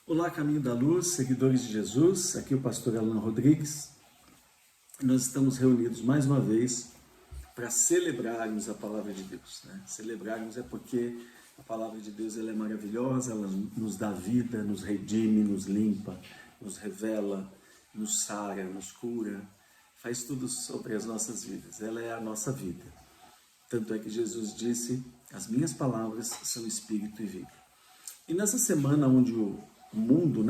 Olá, Caminho da Luz, seguidores de Jesus, aqui é o pastor Alan Rodrigues. Nós estamos reunidos mais uma vez para celebrarmos a Palavra de Deus. Celebrarmos é porque a Palavra de Deus ela é maravilhosa, ela nos dá vida, nos redime, nos limpa, nos revela, nos sara, nos cura, faz tudo sobre as nossas vidas, ela é a nossa vida. Tanto é que Jesus disse, as minhas palavras são espírito e vida. E nessa semana onde o mundo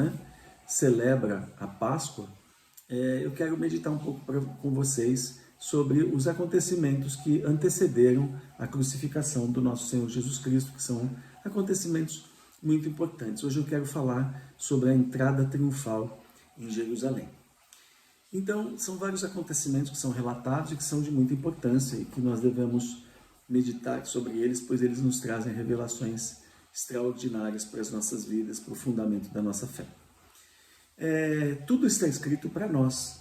celebra a Páscoa, eu quero meditar um pouco com vocês sobre os acontecimentos que antecederam a crucificação do nosso Senhor Jesus Cristo, que são acontecimentos muito importantes. Hoje eu quero falar sobre a entrada triunfal em Jerusalém. Então, são vários acontecimentos que são relatados e que são de muita importância e que nós devemos meditar sobre eles, pois eles nos trazem revelações extraordinárias para as nossas vidas, para o fundamento da nossa fé. Tudo está escrito para nós.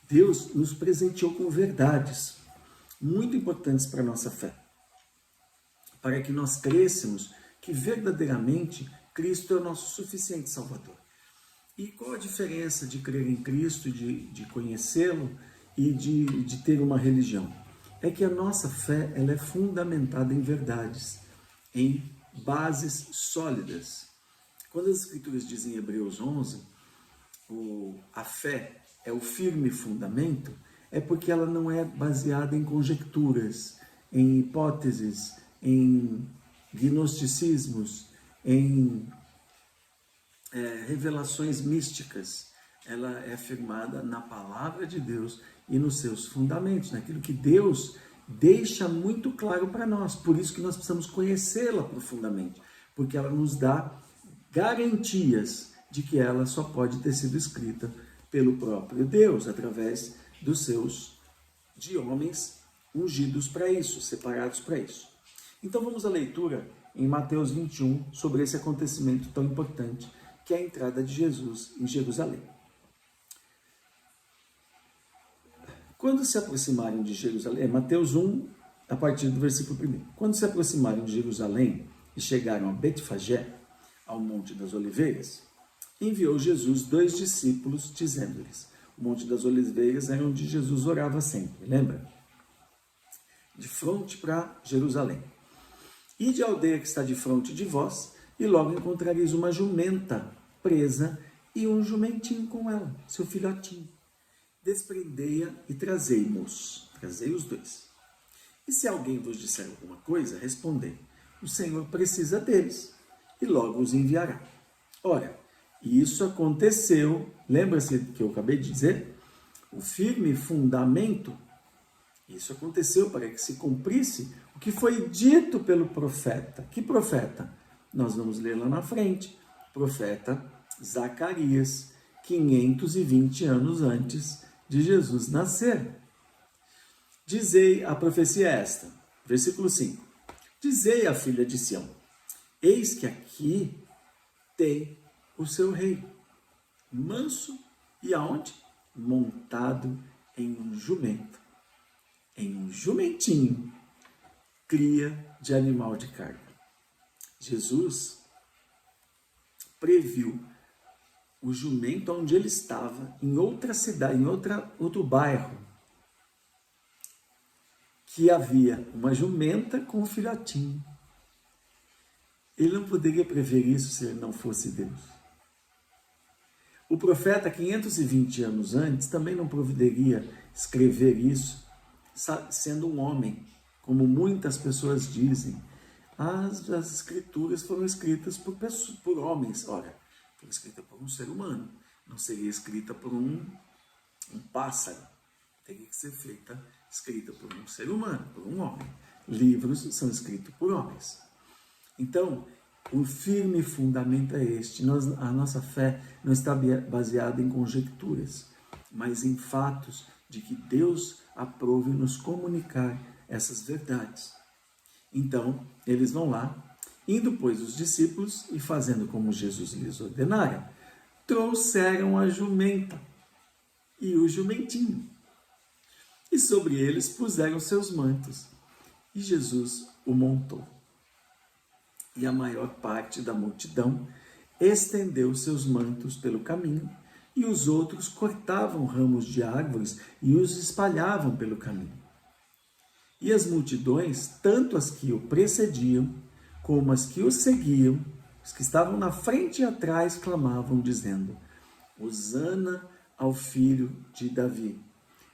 Deus nos presenteou com verdades muito importantes para a nossa fé, para que nós crescêssemos que verdadeiramente Cristo é o nosso suficiente Salvador. E qual a diferença de crer em Cristo, de conhecê-lo e de ter uma religião? É que a nossa fé ela é fundamentada em verdades, em bases sólidas. Quando as Escrituras dizem em Hebreus 11, a fé é o firme fundamento, é porque ela não é baseada em conjecturas, em hipóteses, em gnosticismos, em revelações místicas. Ela é firmada na palavra de Deus e nos seus fundamentos, naquilo que Deus deixa muito claro para nós. Por isso que nós precisamos conhecê-la profundamente, porque ela nos dá garantias de que ela só pode ter sido escrita pelo próprio Deus, através de homens ungidos para isso, separados para isso. Então vamos à leitura em Mateus 21 sobre esse acontecimento tão importante, que é a entrada de Jesus em Jerusalém. Quando se aproximarem de Jerusalém, Mateus 1, a partir do versículo 1. Quando se aproximarem de Jerusalém e chegaram a Betfagé, ao Monte das Oliveiras, enviou Jesus 2 discípulos, dizendo-lhes, o Monte das Oliveiras era onde Jesus orava sempre, lembra? De fronte para Jerusalém. Ide à aldeia que está de fronte de vós, e logo encontrareis uma jumenta presa e um jumentinho com ela, seu filhotinho. Desprendei-a e trazei-mos, trazei os dois. E se alguém vos disser alguma coisa, respondei, o Senhor precisa deles, e logo os enviará. Ora, isso aconteceu, lembra-se que eu acabei de dizer? O firme fundamento, isso aconteceu para que se cumprisse o que foi dito pelo profeta. Que profeta? Nós vamos ler lá na frente, profeta Zacarias, 520 anos antes de Jesus nascer. Dizei, a profecia é esta, versículo 5. Dizei à filha de Sião, eis que aqui tem o seu rei, manso e aonde? Montado em um jumento, em um jumentinho, cria de animal de carga. Jesus previu o jumento onde ele estava, em outra cidade, em outro bairro, que havia uma jumenta com um filhotinho. Ele não poderia prever isso se ele não fosse Deus. O profeta, 520 anos antes, também não poderia escrever isso, sendo um homem, como muitas pessoas dizem. As escrituras foram escritas por homens. Ora, foi escrita por um ser humano, não seria escrita por um pássaro, teria que ser escrita por um ser humano, por um homem. Livros são escritos por homens. Então, o firme fundamento é este. A nossa fé não está baseada em conjecturas, mas em fatos de que Deus aprove nos comunicar essas verdades. Então, eles vão lá, indo, pois, os discípulos, e fazendo como Jesus lhes ordenara, trouxeram a jumenta e o jumentinho, e sobre eles puseram seus mantos, e Jesus o montou. E a maior parte da multidão estendeu seus mantos pelo caminho, e os outros cortavam ramos de árvores e os espalhavam pelo caminho. E as multidões, tanto as que o precediam, como as que o seguiam, os que estavam na frente e atrás, clamavam, dizendo: Hosana ao filho de Davi,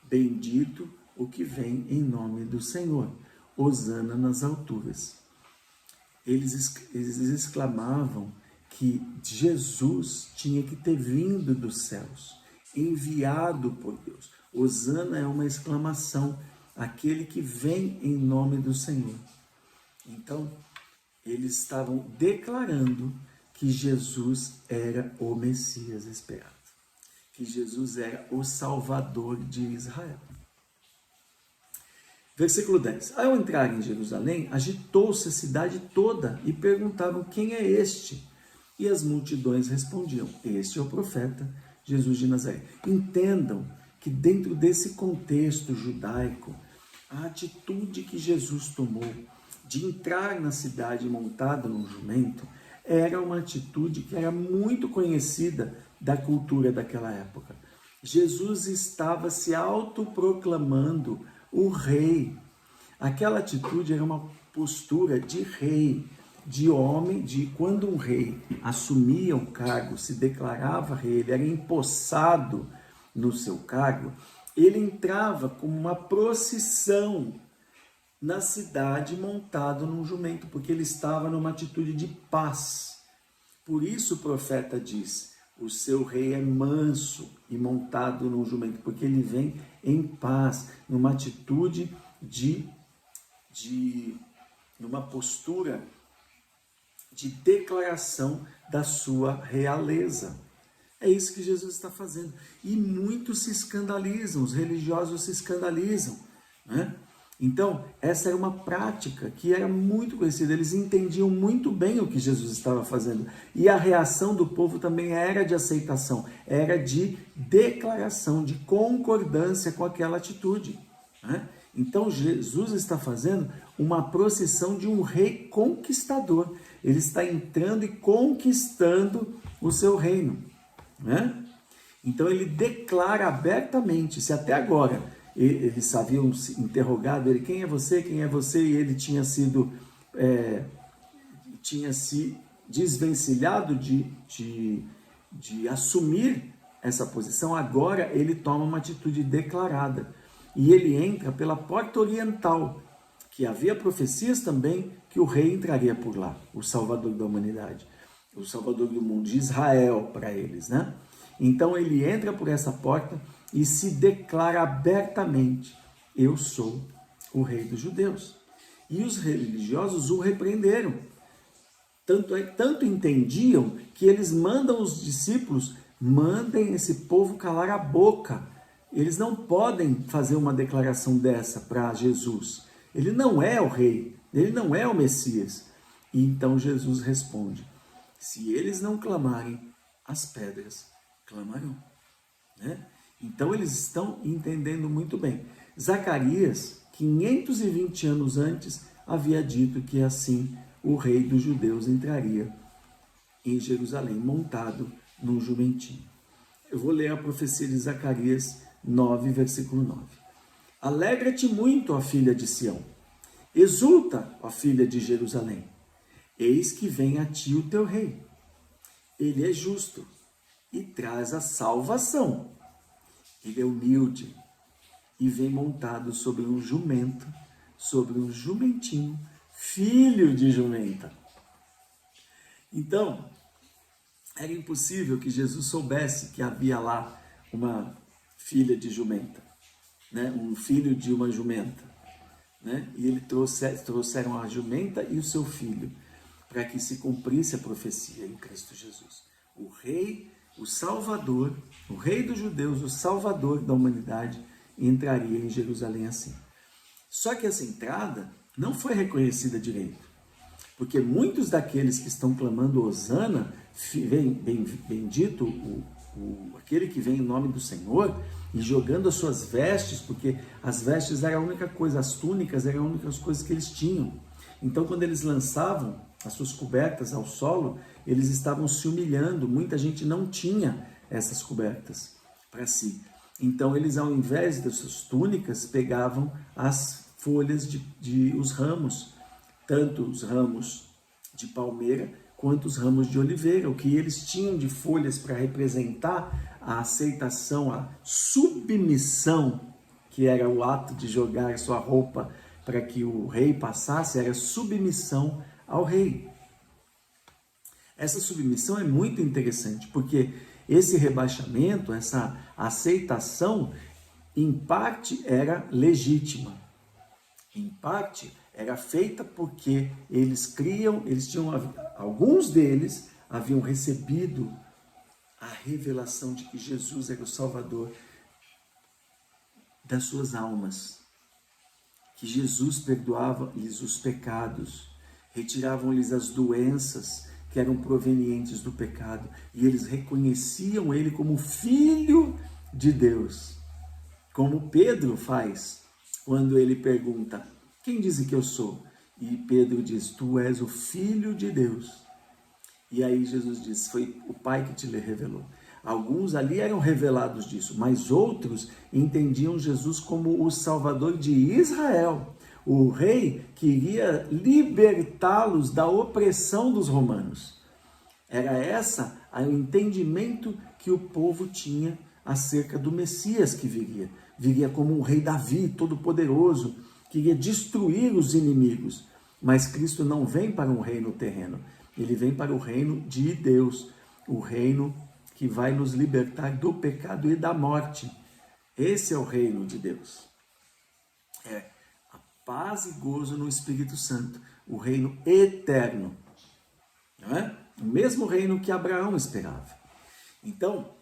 bendito o que vem em nome do Senhor, Hosana nas alturas. Eles exclamavam que Jesus tinha que ter vindo dos céus, enviado por Deus. Hosana é uma exclamação, aquele que vem em nome do Senhor. Então, eles estavam declarando que Jesus era o Messias esperado, que Jesus era o Salvador de Israel. Versículo 10. Ao entrar em Jerusalém, agitou-se a cidade toda e perguntavam: quem é este? E as multidões respondiam: este é o profeta Jesus de Nazaré. Entendam que dentro desse contexto judaico, a atitude que Jesus tomou de entrar na cidade montado num jumento era uma atitude que era muito conhecida da cultura daquela época. Jesus estava se autoproclamando o rei. Aquela atitude era uma postura de rei, de homem, de quando um rei assumia o cargo, se declarava rei, ele era empossado no seu cargo, ele entrava como uma procissão na cidade montado num jumento, porque ele estava numa atitude de paz. Por isso o profeta diz: o seu rei é manso e montado num jumento, porque ele vem em paz, numa atitude numa postura de declaração da sua realeza. É isso que Jesus está fazendo. E muitos se escandalizam, os religiosos se escandalizam, né? Então, essa era uma prática que era muito conhecida, eles entendiam muito bem o que Jesus estava fazendo. E a reação do povo também era de aceitação, era de declaração, de concordância com aquela atitude, né? Então, Jesus está fazendo uma procissão de um rei conquistador. Ele está entrando e conquistando o seu reino, né? Então, ele declara abertamente, se até agora eles haviam se interrogado ele: quem é você, quem é você? E ele tinha se desvencilhado de assumir essa posição. Agora ele toma uma atitude declarada e ele entra pela porta oriental, que havia profecias também que o rei entraria por lá, o Salvador da humanidade, o Salvador do mundo, de Israel para eles, né? Então ele entra por essa porta e se declara abertamente: eu sou o rei dos judeus. E os religiosos o repreenderam. Tanto entendiam que eles mandam os discípulos: mandem esse povo calar a boca. Eles não podem fazer uma declaração dessa para Jesus. Ele não é o rei, ele não é o Messias. E então Jesus responde: se eles não clamarem, as pedras clamarão, né? Então eles estão entendendo muito bem. Zacarias, 520 anos antes, havia dito que assim o rei dos judeus entraria em Jerusalém, montado num jumentinho. Eu vou ler a profecia de Zacarias 9, versículo 9. Alegra-te muito, ó filha de Sião. Exulta, ó filha de Jerusalém. Eis que vem a ti o teu rei. Ele é justo e traz a salvação. Ele é humilde e vem montado sobre um jumento, sobre um jumentinho, filho de jumenta. Então, era impossível que Jesus soubesse que havia lá uma filha de jumenta, né? Um filho de uma jumenta, né? E ele trouxeram a jumenta e o seu filho, para que se cumprisse a profecia em Cristo Jesus. O rei, o Salvador, o rei dos judeus, o Salvador da humanidade, entraria em Jerusalém assim. Só que essa entrada não foi reconhecida direito, porque muitos daqueles que estão clamando Hosana, bendito aquele que vem em nome do Senhor, e jogando as suas vestes, porque as vestes eram a única coisa, as túnicas eram as únicas coisas que eles tinham. Então, quando eles lançavam as suas cobertas ao solo, eles estavam se humilhando, muita gente não tinha essas cobertas para si. Então eles, ao invés das suas túnicas, pegavam as folhas os ramos, tanto os ramos de palmeira quanto os ramos de oliveira. O que eles tinham de folhas para representar a aceitação, a submissão, que era o ato de jogar sua roupa para que o rei passasse, era submissão ao rei. Essa submissão é muito interessante, porque esse rebaixamento, essa aceitação, em parte era legítima, em parte era feita porque alguns deles haviam recebido a revelação de que Jesus era o Salvador das suas almas, que Jesus perdoava-lhes os pecados, retiravam-lhes as doenças que eram provenientes do pecado, e eles reconheciam ele como Filho de Deus, como Pedro faz quando ele pergunta: quem diz que eu sou? E Pedro diz: tu és o Filho de Deus. E aí Jesus diz: foi o Pai que te revelou. Alguns ali eram revelados disso, mas outros entendiam Jesus como o Salvador de Israel, o rei que iria libertá-los da opressão dos romanos. Era esse o entendimento que o povo tinha acerca do Messias que viria. Viria como um rei Davi, todo-poderoso, que iria destruir os inimigos. Mas Cristo não vem para um reino terreno, ele vem para o reino de Deus, o reino que vai nos libertar do pecado e da morte. Esse é o reino de Deus. É a paz e gozo no Espírito Santo, o reino eterno. Não é? O mesmo reino que Abraão esperava. Então,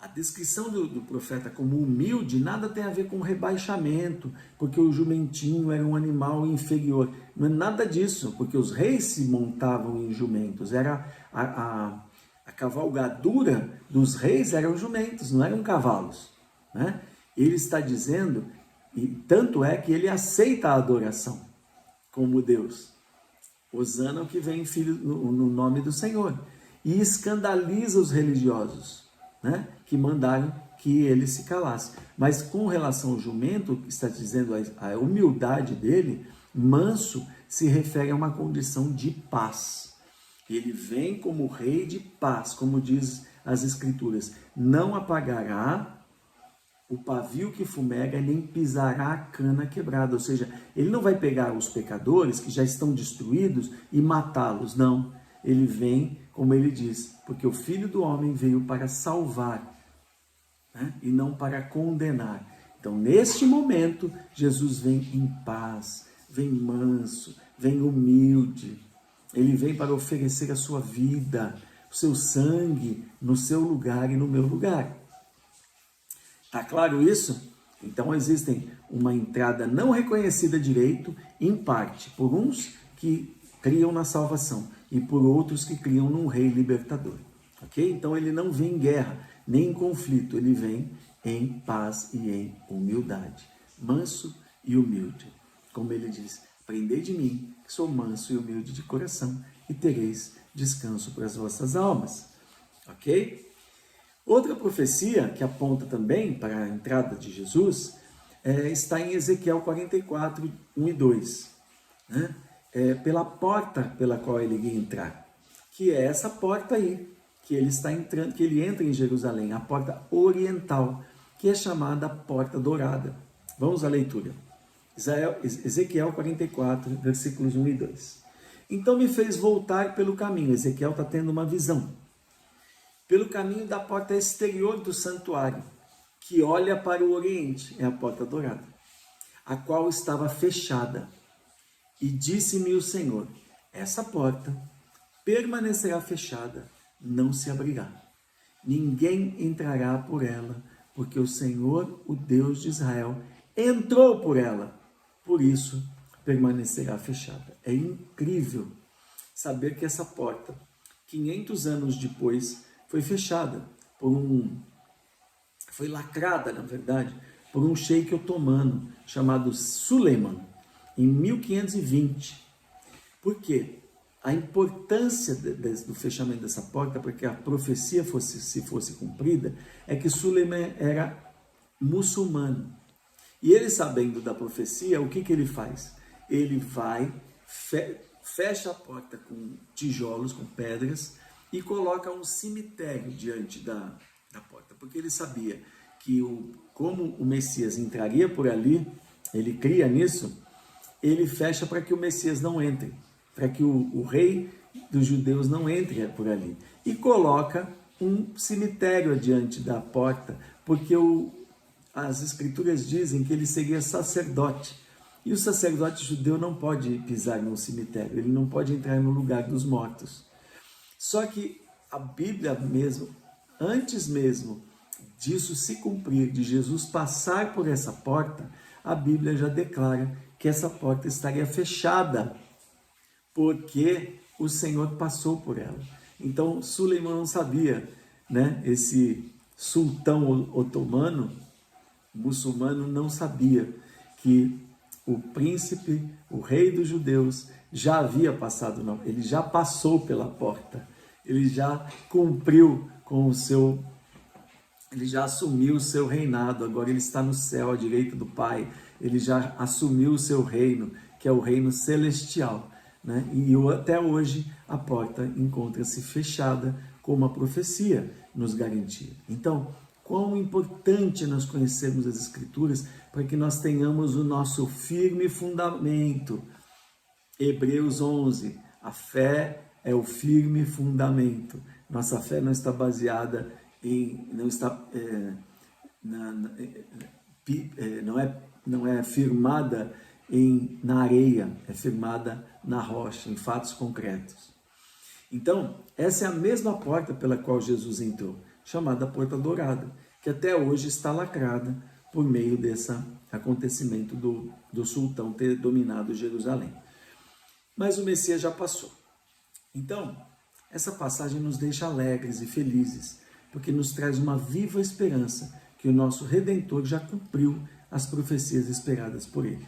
a descrição do profeta como humilde nada tem a ver com rebaixamento, porque o jumentinho era um animal inferior. Não é nada disso, porque os reis se montavam em jumentos. Era a cavalgadura dos reis eram jumentos, não eram cavalos. Né? Ele está dizendo, e tanto é que ele aceita a adoração como Deus. Hosana, o que vem filho no nome do Senhor. E escandaliza os religiosos, né? Que mandaram que ele se calasse. Mas com relação ao jumento, está dizendo a humildade dele, manso se refere a uma condição de paz. Ele vem como rei de paz, como diz as Escrituras. Não apagará o pavio que fumega, nem pisará a cana quebrada. Ou seja, ele não vai pegar os pecadores que já estão destruídos e matá-los, não. Ele vem, como ele diz, porque o Filho do Homem veio para salvar, né? E não para condenar. Então, neste momento, Jesus vem em paz, vem manso, vem humilde. Ele vem para oferecer a sua vida, o seu sangue no seu lugar e no meu lugar. Está claro isso? Então existem uma entrada não reconhecida direito, em parte, por uns que criam na salvação e por outros que criam num rei libertador. Ok? Então ele não vem em guerra, nem em conflito, ele vem em paz e em humildade. Manso e humilde. Como ele diz: aprendei de mim, que sou manso e humilde de coração, e tereis descanso para as vossas almas. Ok? Outra profecia que aponta também para a entrada de Jesus está em Ezequiel 44, 1 e 2. Né? Pela porta pela qual ele iria entrar, que é essa porta aí, que ele está entrando, que ele entra em Jerusalém, a porta oriental, que é chamada Porta Dourada. Vamos à leitura. Ezequiel 44, versículos 1 e 2. Então me fez voltar pelo caminho. Ezequiel está tendo uma visão. Pelo caminho da porta exterior do santuário, que olha para o oriente, é a Porta Dourada, a qual estava fechada. E disse-me o Senhor: essa porta permanecerá fechada, não se abrirá. Ninguém entrará por ela, porque o Senhor, o Deus de Israel, entrou por ela. Por isso, permanecerá fechada. É incrível saber que essa porta, 500 anos depois, foi fechada foi lacrada, na verdade, por um sheik otomano chamado Suleiman, em 1520. Por quê? a importância do fechamento dessa porta, para que a profecia fosse cumprida, é que Suleiman era muçulmano. E ele, sabendo da profecia, o que ele faz? Ele vai, fecha a porta com tijolos, com pedras, e coloca um cemitério diante da porta, porque ele sabia que como o Messias entraria por ali, ele cria nisso, ele fecha para que o Messias não entre, para que o rei dos judeus não entre por ali. E coloca um cemitério diante da porta, porque as escrituras dizem que ele seria sacerdote. E o sacerdote judeu não pode pisar no cemitério, ele não pode entrar no lugar dos mortos. Só que a Bíblia mesmo, antes mesmo disso se cumprir, de Jesus passar por essa porta, a Bíblia já declara que essa porta estaria fechada, porque o Senhor passou por ela. Então, Suleiman não sabia, né? Esse sultão otomano, muçulmano, não sabia que o príncipe, o rei dos judeus, já havia passado, não, ele já passou pela porta, ele já cumpriu com o seu, ele já assumiu o seu reinado, agora ele está no céu, à direita do Pai, ele já assumiu o seu reino, que é o reino celestial, né? E até hoje a porta encontra-se fechada, como a profecia nos garantia. Então, quão importante nós conhecermos as Escrituras para que nós tenhamos o nosso firme fundamento. Hebreus 11, a fé é o firme fundamento. Nossa fé não está baseada não é firmada na areia, é firmada na rocha, em fatos concretos. Então, essa é a mesma porta pela qual Jesus entrou, chamada Porta Dourada, que até hoje está lacrada por meio desse acontecimento do sultão ter dominado Jerusalém. Mas o Messias já passou. Então, essa passagem nos deixa alegres e felizes, porque nos traz uma viva esperança que o nosso Redentor já cumpriu as profecias esperadas por ele.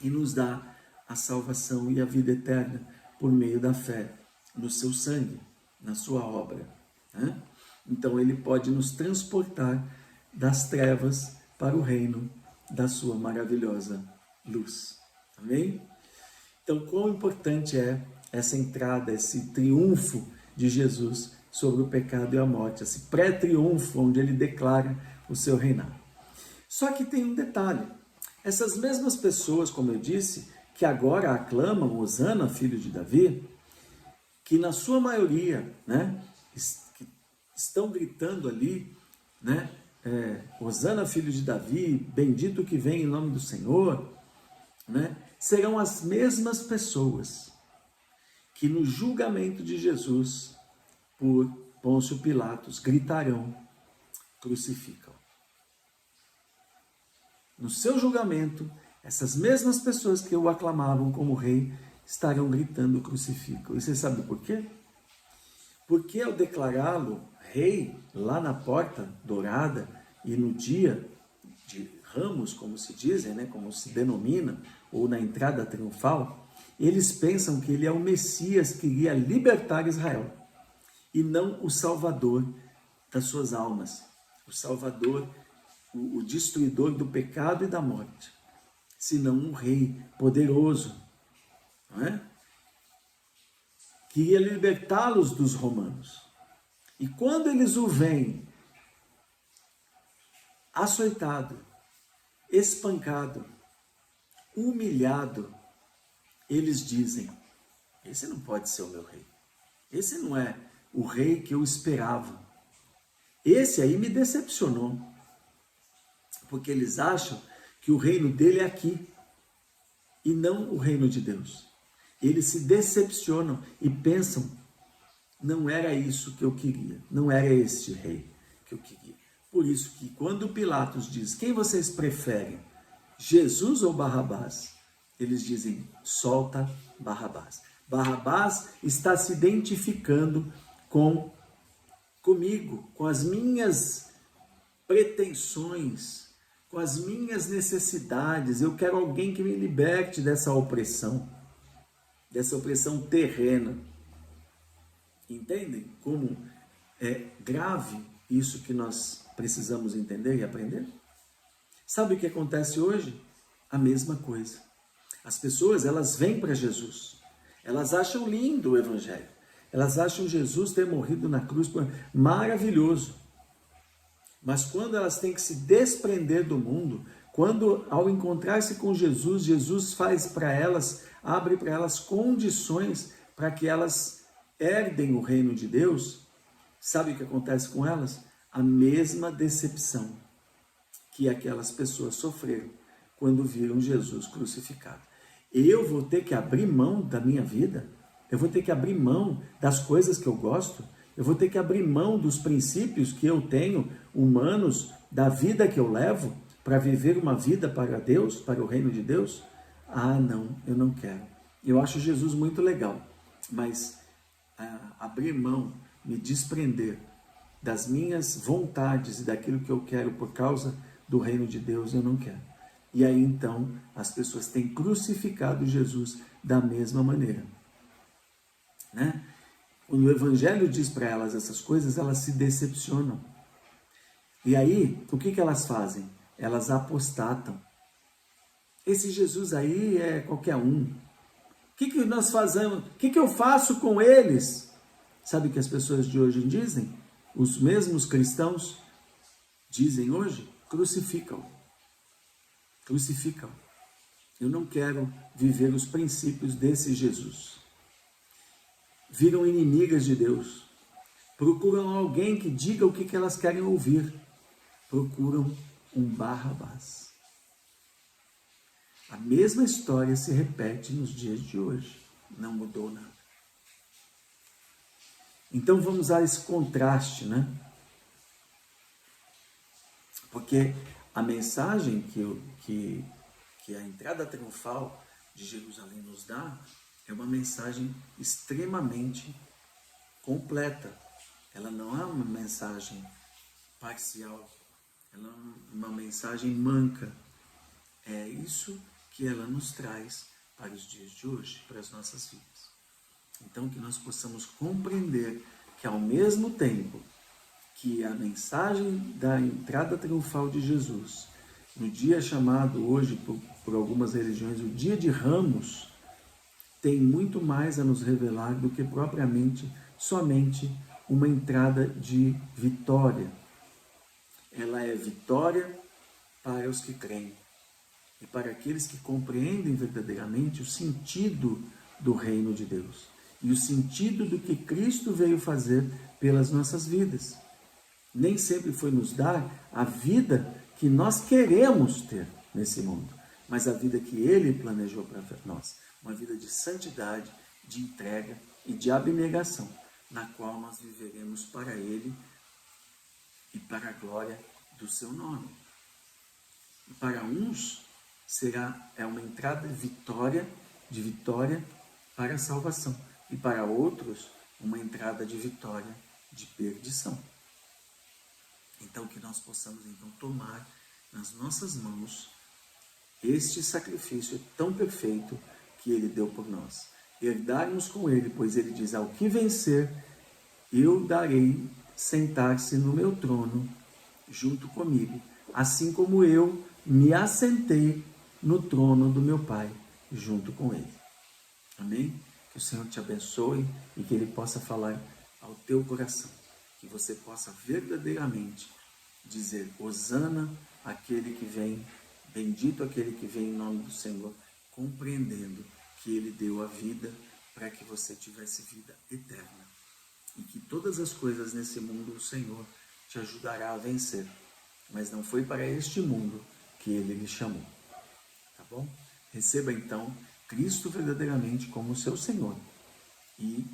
E nos dá a salvação e a vida eterna por meio da fé no seu sangue, na sua obra, né? Então ele pode nos transportar das trevas para o reino da sua maravilhosa luz. Amém? Então, quão importante é essa entrada, esse triunfo de Jesus sobre o pecado e a morte, esse pré-triunfo onde ele declara o seu reinado. Só que tem um detalhe, essas mesmas pessoas, como eu disse, que agora aclamam Hosana, filho de Davi, que na sua maioria, né, estão gritando ali, né, Hosana, filho de Davi, bendito que vem em nome do Senhor, né, serão as mesmas pessoas que no julgamento de Jesus por Pôncio Pilatos gritarão, crucificam. No seu julgamento, essas mesmas pessoas que o aclamavam como rei estarão gritando, crucificam. E você sabe por quê? Porque ao declará-lo rei lá na Porta Dourada e no dia de Ramos, como se dizem, né, como se denomina, ou na entrada triunfal, eles pensam que ele é o Messias que iria libertar Israel e não o Salvador das suas almas, o Salvador, o destruidor do pecado e da morte, senão um rei poderoso, não é? Que ia libertá-los dos romanos. E quando eles o veem açoitado, espancado, humilhado, eles dizem, esse não pode ser o meu rei, esse não é o rei que eu esperava, esse aí me decepcionou, porque eles acham que o reino dele é aqui, e não o reino de Deus. Eles se decepcionam e pensam, não era isso que eu queria, não era este rei que eu queria. Por isso que quando Pilatos diz, quem vocês preferem, Jesus ou Barrabás? Eles dizem, solta Barrabás. Barrabás está se identificando comigo, com as minhas pretensões, com as minhas necessidades. Eu quero alguém que me liberte dessa opressão, dessa opressão terrena. Entendem como é grave isso que nós precisamos entender e aprender? Sabe o que acontece hoje? A mesma coisa. As pessoas, elas vêm para Jesus. Elas acham lindo o Evangelho. Elas acham Jesus ter morrido na cruz maravilhoso. Mas quando elas têm que se desprender do mundo, quando ao encontrar-se com Jesus, Jesus faz para elas, abre para elas condições para que elas herdem o reino de Deus, sabe o que acontece com elas? A mesma decepção que aquelas pessoas sofreram quando viram Jesus crucificado. Eu vou ter que abrir mão da minha vida, eu vou ter que abrir mão das coisas que eu gosto, eu vou ter que abrir mão dos princípios que eu tenho, humanos, da vida que eu levo, para viver uma vida para Deus, para o reino de Deus? Ah, não, eu não quero. Eu acho Jesus muito legal, mas abrir mão, me desprender das minhas vontades e daquilo que eu quero por causa do reino de Deus, eu não quero. E aí então as pessoas têm crucificado Jesus da mesma maneira, né? Quando o Evangelho diz para elas essas coisas, elas se decepcionam. E aí, o que elas fazem? Elas apostatam. Esse Jesus aí é qualquer um. O que nós fazemos? O que eu faço com eles? Sabe o que as pessoas de hoje dizem? Os mesmos cristãos dizem hoje? Crucificam. Crucificam. Eu não quero viver os princípios desse Jesus. Viram inimigas de Deus. Procuram alguém que diga o que elas querem ouvir. Procuram um Barrabás. A mesma história se repete nos dias de hoje. Não mudou nada. Então vamos a esse contraste, né? Porque a mensagem que a entrada triunfal de Jerusalém nos dá é uma mensagem extremamente completa. Ela não é uma mensagem parcial, ela é uma mensagem manca. É isso que ela nos traz para os dias de hoje, para as nossas vidas. Então que nós possamos compreender que ao mesmo tempo que a mensagem da entrada triunfal de Jesus, no dia chamado hoje por algumas religiões, o dia de Ramos, tem muito mais a nos revelar do que propriamente somente uma entrada de vitória. Ela é vitória para os que creem e para aqueles que compreendem verdadeiramente o sentido do reino de Deus e o sentido do que Cristo veio fazer pelas nossas vidas. Nem sempre foi nos dar a vida que nós queremos ter nesse mundo, mas a vida que Ele planejou para nós. Uma vida de santidade, de entrega e de abnegação, na qual nós viveremos para Ele e para a glória do Seu nome. E para uns é uma entrada de vitória para a salvação. E para outros, uma entrada de vitória de perdição. Então que nós possamos então tomar nas nossas mãos este sacrifício tão perfeito que Ele deu por nós. Herdarmos com Ele, pois Ele diz, ao que vencer, eu darei sentar-se no meu trono junto comigo, assim como eu me assentei no trono do meu Pai junto com Ele. Amém? Que o Senhor te abençoe e que Ele possa falar ao teu coração. Que você possa verdadeiramente dizer, hosana aquele que vem, bendito aquele que vem em nome do Senhor, compreendendo que Ele deu a vida para que você tivesse vida eterna. E que todas as coisas nesse mundo o Senhor te ajudará a vencer. Mas não foi para este mundo que Ele lhe chamou. Tá bom? Receba então Cristo verdadeiramente como seu Senhor. E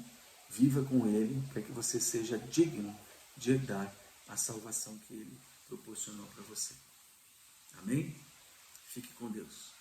viva com Ele para que você seja digno de herdar a salvação que Ele proporcionou para você. Amém? Fique com Deus.